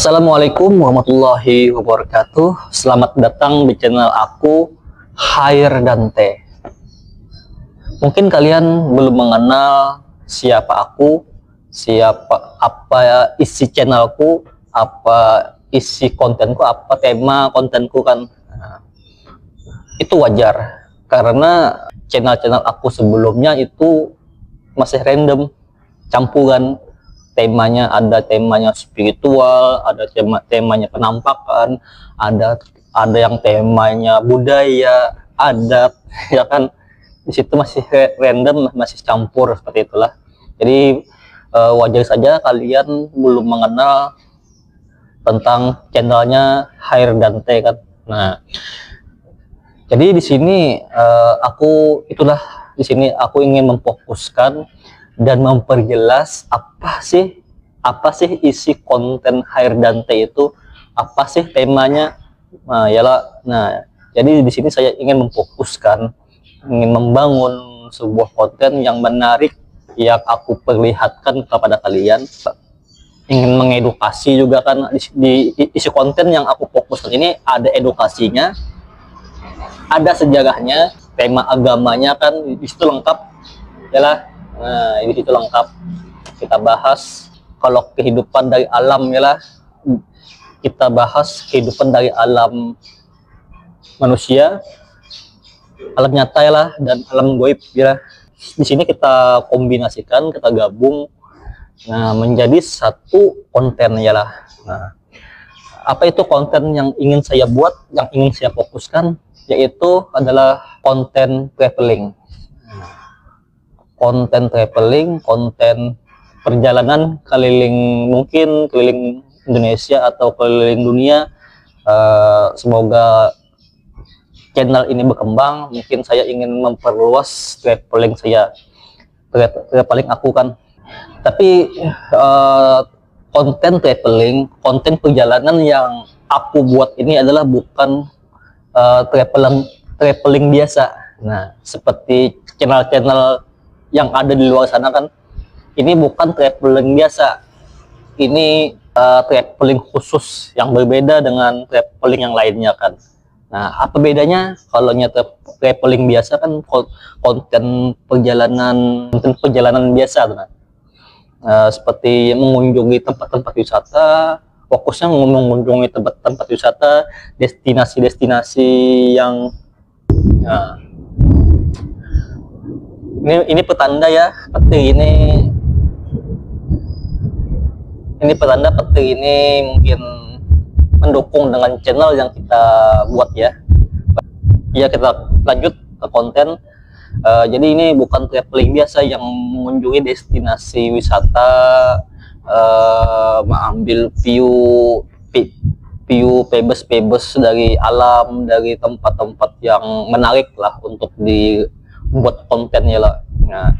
Assalamualaikum warahmatullahi wabarakatuh. Selamat datang di channel aku, Khair Dante. Mungkin kalian belum mengenal siapa aku, apa isi channelku, apa isi kontenku, apa tema kontenku kan. Itu wajar karena channel-channel aku sebelumnya itu masih random, campuran. Ada temanya spiritual, ada temanya penampakan, ada yang temanya budaya, adat, ya kan. Di situ masih random, masih campur seperti itulah. Jadi wajar saja kalian belum mengenal tentang channelnya Khair Dante kan. Nah, jadi di sini di sini aku ingin memfokuskan dan memperjelas apa sih isi konten Khair Dante itu, apa sih temanya. Nah, jadi di sini saya ingin memfokuskan, ingin membangun sebuah konten yang menarik yang aku perlihatkan kepada kalian, ingin mengedukasi juga kan. Di isi konten yang aku fokuskan ini ada edukasinya, ada sejarahnya, tema agamanya kan di situ lengkap, yalah. Nah, di situ lengkap. Kita bahas kalau kehidupan dari alam, yalah. Kita bahas kehidupan dari alam manusia, alam nyata yalah, dan alam gaib ya. Di sini kita kombinasikan, kita gabung, nah, menjadi satu konten yalah. Nah, apa itu konten yang ingin saya buat, yang ingin saya fokuskan, yaitu adalah konten traveling. Konten traveling, konten perjalanan keliling, mungkin keliling Indonesia atau keliling dunia. Semoga channel ini berkembang. Mungkin saya ingin memperluas traveling traveling aku kan. Tapi konten traveling, konten perjalanan yang aku buat ini adalah bukan traveling biasa. Nah, seperti channel-channel yang ada di luar sana kan, ini bukan traveling biasa, ini traveling khusus yang berbeda dengan traveling yang lainnya kan. Nah, apa bedanya? Kalau traveling biasa kan konten perjalanan biasa kan. Seperti mengunjungi tempat-tempat wisata, fokusnya mengunjungi tempat-tempat wisata, destinasi-destinasi yang ini petanda ya, peti ini petanda peti ini mungkin mendukung dengan channel yang kita buat ya. Ya, kita lanjut ke konten. Jadi ini bukan traveling biasa yang mengunjungi destinasi wisata, mengambil view pebes dari alam, dari tempat-tempat yang menarik lah untuk buat kontennya lah. Nah,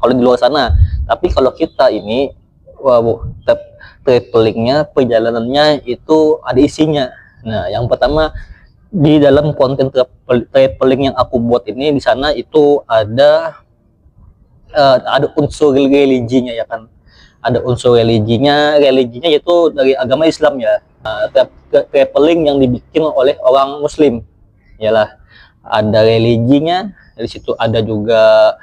kalau di luar sana. Tapi kalau kita ini, travelingnya, perjalanannya itu ada isinya. Nah, yang pertama, di dalam konten traveling yang aku buat ini, di sana itu ada unsur religinya ya kan. Ada unsur religinya yaitu dari agama Islam ya. Traveling yang dibikin oleh orang Muslim, yalah. Ada religinya. Di situ ada juga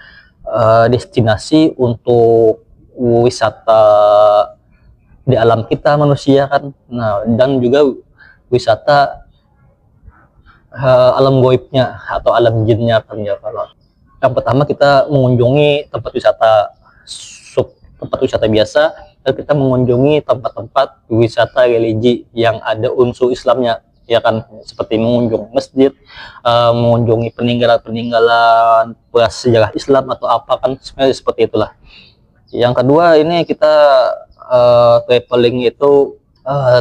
destinasi untuk wisata di alam kita manusia kan. Nah, dan juga wisata alam gaibnya atau alam jinnya kan ya. Kalau yang pertama kita mengunjungi tempat wisata biasa, dan kita mengunjungi tempat-tempat wisata religi yang ada unsur Islamnya ya kan, seperti mengunjungi masjid, mengunjungi peninggalan sejarah Islam atau apa kan, sebenarnya seperti itulah. Yang kedua, ini kita traveling itu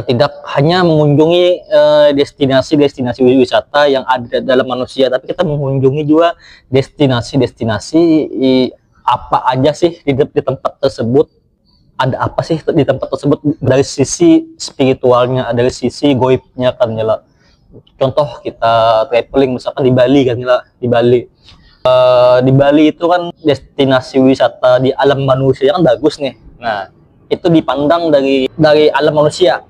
tidak hanya mengunjungi destinasi wisata yang ada dalam manusia, tapi kita mengunjungi juga destinasi apa aja sih di tempat tersebut. Ada apa sih di tempat tersebut dari sisi spiritualnya, dari sisi goibnya kan ya. Contoh kita traveling misalkan di Bali kan ya, di Bali. Di Bali itu kan destinasi wisata di alam manusia kan bagus nih. Nah, itu dipandang dari alam manusia.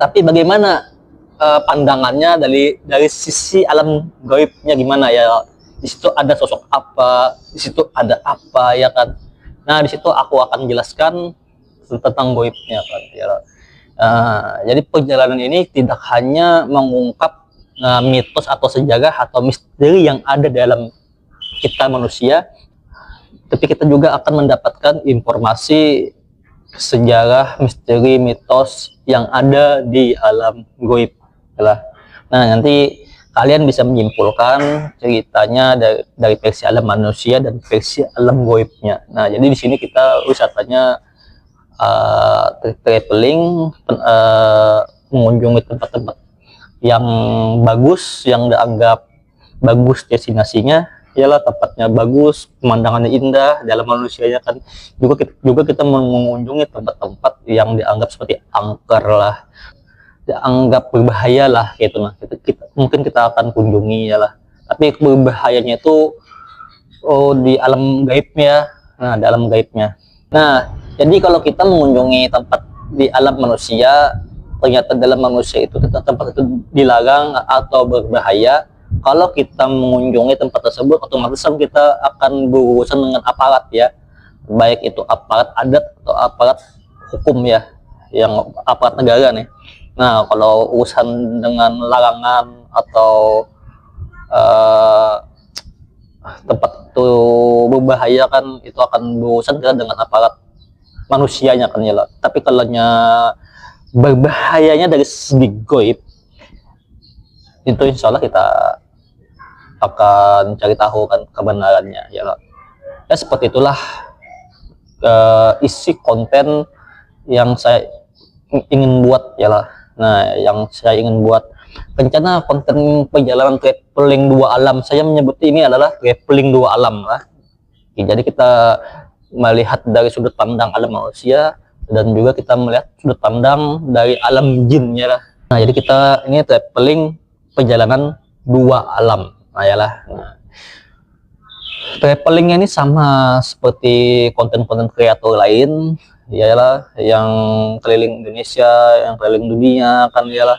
Tapi bagaimana pandangannya dari sisi alam gaibnya gimana ya? Di situ ada sosok apa, di situ ada apa ya kan? Nah, di situ aku akan jelaskan tentang gaibnya kan. Ya. Jadi perjalanan ini tidak hanya mengungkap mitos atau sejarah atau misteri yang ada dalam kita manusia, tapi kita juga akan mendapatkan informasi sejarah, misteri, mitos yang ada di alam gaib. Nah, nanti kalian bisa menyimpulkan ceritanya dari versi alam manusia dan versi alam gaibnya. Nah, jadi di sini kita wisatanya traveling, mengunjungi tempat-tempat yang bagus, yang dianggap bagus destinasinya, ialah tempatnya bagus, pemandangannya indah, dalam manusianya kan juga kita mengunjungi tempat-tempat yang dianggap seperti angker lah, dianggap berbahaya lah gitu. Nah, mungkin kita akan kunjungi ya lah, tapi berbahayanya itu di alam gaibnya. Nah, di alam gaibnya. Nah, jadi kalau kita mengunjungi tempat di alam manusia, ternyata dalam manusia itu tempat itu dilarang atau berbahaya. Kalau kita mengunjungi tempat tersebut, otomatis kita akan berurusan dengan aparat ya, baik itu aparat adat atau aparat hukum ya, yang aparat negara nih. Nah, kalau urusan dengan larangan atau tempat itu berbahaya kan, itu akan berurusan dengan aparat manusianya kan ya. Tapi kalau berbahayanya dari segi goib, itu insya Allah kita akan cari tahu kan kebenarannya ya. Ya seperti itulah isi konten yang saya ingin buat ya lah. Nah, yang saya ingin buat rencana konten perjalanan traveling dua alam, saya menyebut ini adalah traveling dua alam lah. Jadi kita melihat dari sudut pandang alam manusia dan juga kita melihat sudut pandang dari alam jin ya lah. Nah, jadi kita ini traveling perjalanan dua alam. Nah, yalah. Nah, travelingnya ini sama seperti konten-konten kreator lain, yalah, yang keliling Indonesia, yang keliling dunia kan yalah.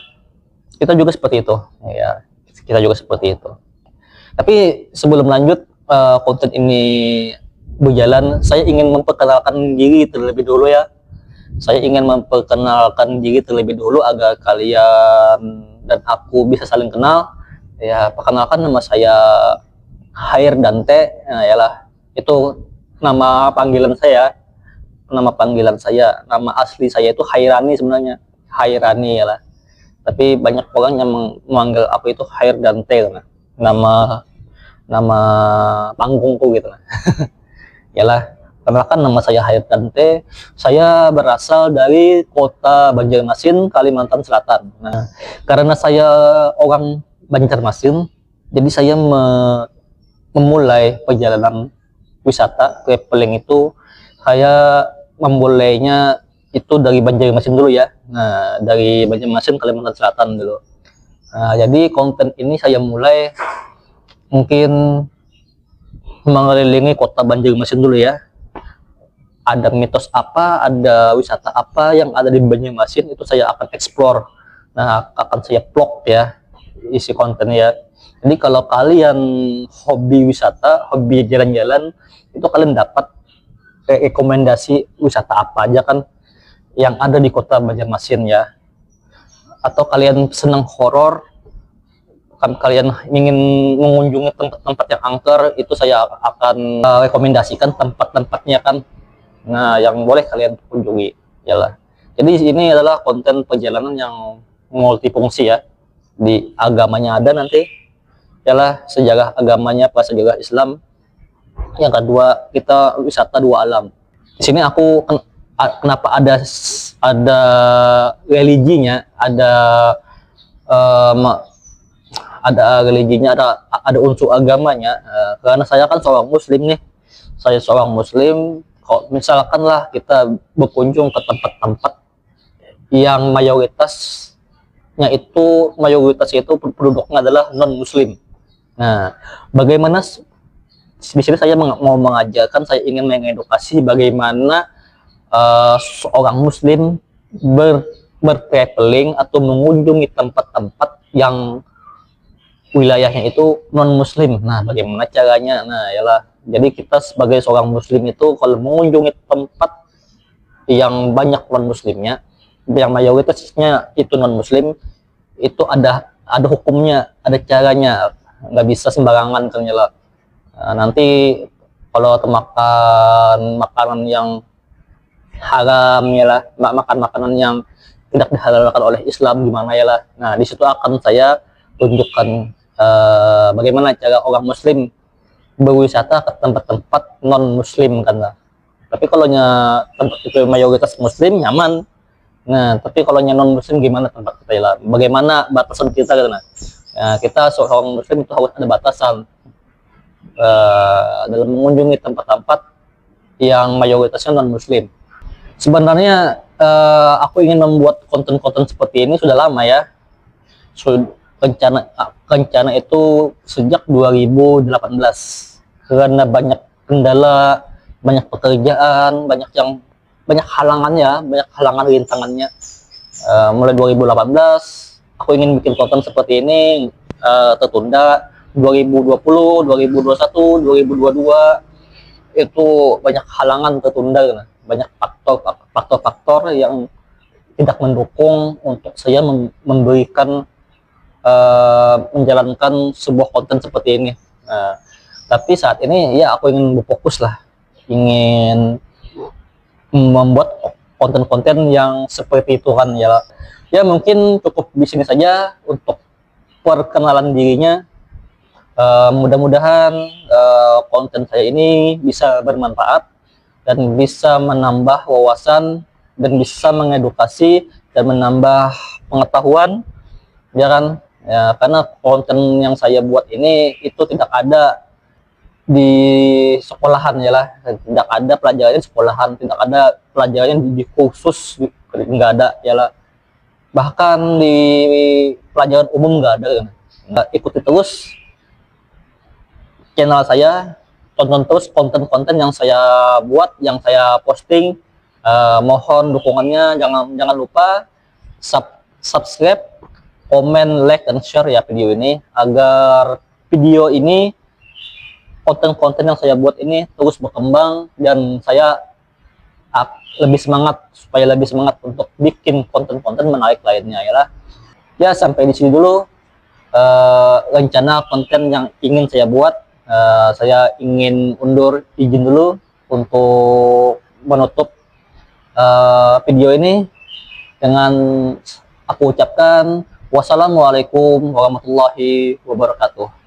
Kita juga seperti itu, ya. Kita juga seperti itu. Tapi sebelum lanjut konten ini berjalan, saya ingin memperkenalkan diri terlebih dulu ya. Saya ingin memperkenalkan diri terlebih dulu agar kalian dan aku bisa saling kenal. Ya, perkenalkan, nama saya Hair Dante. Nah, yalah, itu nama panggilan saya. Nama panggilan saya, nama asli saya itu Hairani sebenarnya. Hairani yalah. Tapi banyak orang yang memanggil aku itu Hair Dante, nama panggungku gitu. Yalah, perkenalkan, nama saya Hair Dante. Saya berasal dari kota Banjarmasin, Kalimantan Selatan. Nah, karena saya orang Banjarmasin, jadi saya memulai perjalanan wisata traveling itu, saya memulainya itu dari Banjarmasin dulu ya. Nah, dari Banjarmasin, Kalimantan Selatan dulu. Nah, jadi konten ini saya mulai mungkin mengelilingi kota Banjarmasin dulu ya. Ada mitos apa, ada wisata apa yang ada di Banjarmasin, itu saya akan explore. Nah, akan saya vlog ya isi kontennya. Jadi kalau kalian hobi wisata, hobi jalan-jalan, itu kalian dapat rekomendasi wisata apa aja kan yang ada di kota Banjarmasin ya. Atau kalian senang horor, kan kalian ingin mengunjungi tempat-tempat yang angker, itu saya akan rekomendasikan tempat-tempatnya kan. Nah, yang boleh kalian kunjungi yalah. Jadi ini adalah konten perjalanan yang multifungsi ya. Di agamanya ada nanti yalah, sejarah agamanya pas sejarah Islam. Yang kedua, kita wisata dua alam. Di sini aku kenapa ada religinya, ada religinya, ada unsur agamanya. Karena saya kan seorang muslim nih. Saya seorang muslim. Kalau misalkan lah kita berkunjung ke tempat-tempat yang mayoritas itu penduduknya adalah non muslim. Nah, bagaimana di sini saya mau mengajarkan, saya ingin mengedukasi bagaimana seorang muslim bertraveling atau mengunjungi tempat-tempat yang wilayahnya itu non muslim. Nah, bagaimana caranya? Nah, yalah, jadi kita sebagai seorang muslim itu kalau mengunjungi tempat yang banyak non muslimnya, yang mayoritasnya itu non muslim, itu ada hukumnya, ada caranya, nggak bisa sembarangan ternyata. Nah, nanti kalau makan makanan yang haram ya lah, makan makanan yang tidak dihalalkan oleh Islam gimana ya lah. Nah, di situ akan saya tunjukkan bagaimana cara orang muslim berwisata ke tempat-tempat non muslim kan lah. Tapi kalau tempat itu mayoritas muslim nyaman. Nah, tapi kalau non muslim gimana tempat kita lah? Bagaimana batasan kita kan? Nah, kita seorang muslim itu harus ada batasan dalam mengunjungi tempat-tempat yang mayoritasnya non muslim. Sebenarnya aku ingin membuat konten-konten seperti ini sudah lama ya. Rencana itu sejak 2018, karena banyak kendala, banyak pekerjaan, banyak halangan rintangannya. Mulai 2018 aku ingin bikin konten seperti ini, tertunda. 2020, 2021, 2022 itu banyak halangan tertunda, banyak faktor-faktor yang tidak mendukung untuk saya memberikan menjalankan sebuah konten seperti ini. Tapi saat ini ya aku ingin berfokus lah, ingin membuat konten-konten yang seperti itu kan ya. Ya mungkin cukup di sini saja untuk perkenalan dirinya. Mudah-mudahan konten saya ini bisa bermanfaat dan bisa menambah wawasan dan bisa mengedukasi dan menambah pengetahuan ya kan ya, karena konten yang saya buat ini itu tidak ada di sekolahan ya lah, tidak ada pelajaran sekolahan, tidak ada pelajaran di kursus, nggak ada ya lah, bahkan di pelajaran umum nggak ada ya. Ikuti terus channel saya, tonton terus konten-konten yang saya buat, yang saya posting. Mohon dukungannya, jangan lupa subscribe, komen, like, dan share ya video ini, agar video ini, konten-konten yang saya buat ini terus berkembang dan saya supaya lebih semangat untuk bikin konten-konten menarik lainnya ya lah. Ya sampai di sini dulu rencana konten yang ingin saya buat. Saya ingin izin dulu untuk menutup video ini dengan aku ucapkan wassalamualaikum warahmatullahi wabarakatuh.